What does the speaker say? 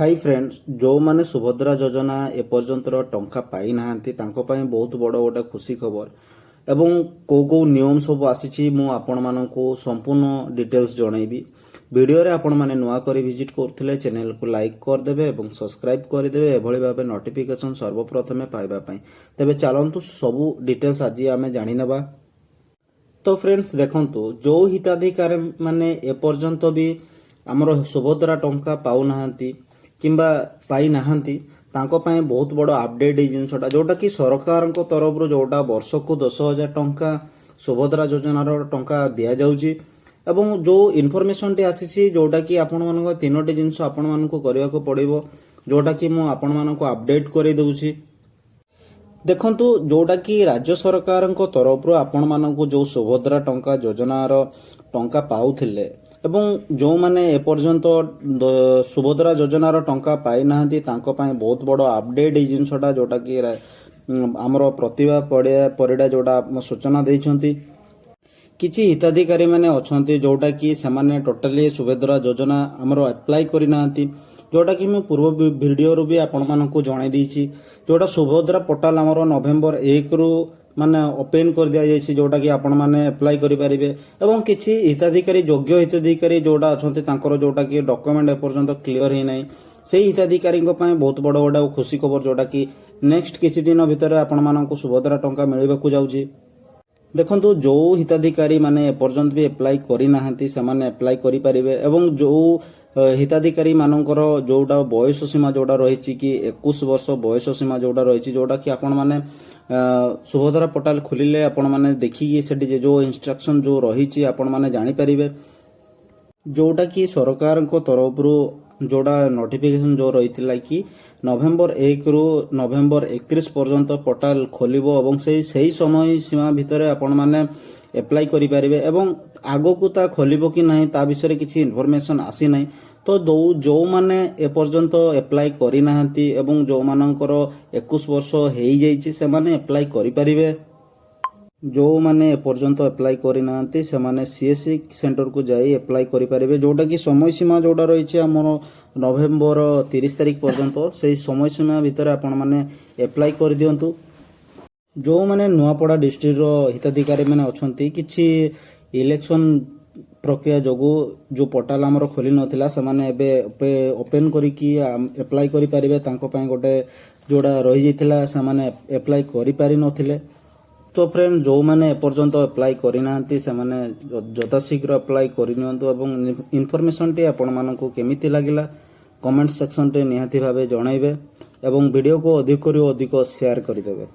Hi friends, जो माने सुभद्रा योजना एपर्यंतर टंका पाई नाहांती तांको पाई बहुत बड़ गोटे खुशी खबर एवं को नियम सब आसी मु आपण मानकु संपूर्ण डिटेल्स जनइबी। वीडियो रे आपण माने नुआ करी विजिट करथिले चैनल को लाइक कर देबे एवं सब्सक्राइब कर देबे एभली भाबे नोटिफिकेशन सर्वप्रथमे पाइबा पई। तबे चलंतु सबु डिटेल्स आज आमे जानि नेबा। तो फ्रेंड्स देखंतु जो हिताधिकारी माने एपर्यंत भी आमर सुभद्रा टंका पाउ नाहांती किंबा पाई नाहांती तांको पाए बहुत बड़ अपडेट ए जिनसटा जोटा कि सरकार तरफ जोटा वर्ष को 10,000 टंका सुभद्रा योजनार टंका दिया जाउची एवं जो इनफॉरमेशन टी आसीची जोटा कि आपण मानको तीनोटी जिंस आपण मानको करिया को पड़िबो जोटा कि मु आपण मानको अपडेट करि दउची। देखंतु जोटा कि राज्य सरकार तरफ आपण मानको जो सुभद्रा टंका योजनार टंका पाउथिले एवं जो माने एपर्यंत सुभद्रा योजनार टंका पाई नाहांती तांको पाए बहुत बड़ अपडेट ए जिनसटा जोटा कि आमर प्रतिभा परिडा जोटा सूचना देइछंती। किछि हिताधिकारी माने अछंती जोटा कि सेमाने टोटली सुभद्रा योजना आमर अप्लाई करि नाहांती जोटा कि मैं पूर्व वीडियो रू भी आपण मानकु जणाई दीची। जोटा सुभद्रा पोर्टल आमर नवेम्बर 1 रु माने ओपन कर दिया जायछि जोटा कि आपण माने अप्लाई करि परिबे एवं किछि हिताधिकारी योग्य हिताधिकारी जोटा अछंती तांकर जोटा कि डॉक्यूमेंट एपर्यंत क्लियर हे नै सेही हिताधिकारी पई बहुत बड़ बड़ खुशी खबर जोटा कि नेक्स्ट किछि दिन भितर आपण मानकु सुभद्रा टंका मिलिबाकु जाउछि। देखंतु जो हिताधिकारी माने एपर्यंत भी अप्लाई करि नाहांती सेमाने अप्लाई करि परिबे एवं जो हिताधिकारी मानकर जोटा बयस सीमा जोटा रही कि 21 वर्ष बयस सीमा जोटा रही जोटा कि आपण माने सुभद्रा पोर्टल खोलिले आपण माने देखिए सेठी जो इंस्ट्रक्शन जो रही आपण माने जानि परिबे जोटा कि सरकार को तरफ रु जोड़ा नोटिफिकेशन जो रही कि नवेम्बर 1 रु नवेम्बर 31 पर्यंत पोर्टल खोलिबो एवं सही समय सीमा भितर आपण माने अप्लाई करि परिबे एवं आगो को ता खोलिबो कि नहीं ता विषय किछि इन्फॉर्मेशन आसी नहीं। तो जो माने ए पर्यंत अप्लाई करि नाहांती एवं जो मानकर 21 वर्ष हेई जाईछि से माने अप्लाई करि परिबे। जो माने पर्यंत अप्लाई करि नाहांती से माने सीएससी सेंटर को जाई अप्लाई करि परिबे जोटा कि समय सीमा जोटा रही हमर नवेम्बर 30 तारिख पर्यंत से समय सीमा भितर आपण माने अप्लाई कर दियंतु। जो माने नुआपड़ा डिस्ट्रिक्ट रो हिताधिकारी माने अछंती किछि इलेक्शन प्रक्रिया जोगु जो पोर्टल हमर खोली नथिला से माने एबे ओपन करी कि अप्लाई करि परिबे तांको पय गोटे जोड़ा रही जैतिला से माने अप्लाई करि पारि नथिले। तो फ्रेंड जो माने एपर्यंत अप्लाई करि नाहांती से माने यथाशीघ्र अप्लाई करि नियंतु एवं इनफॉरमेशन टी आपण मानकु केमिति लागिला कमेंट सेक्शन रे निहाती भाबे जणाइबे एवं वीडियो को अधिक शेयर करि देबे।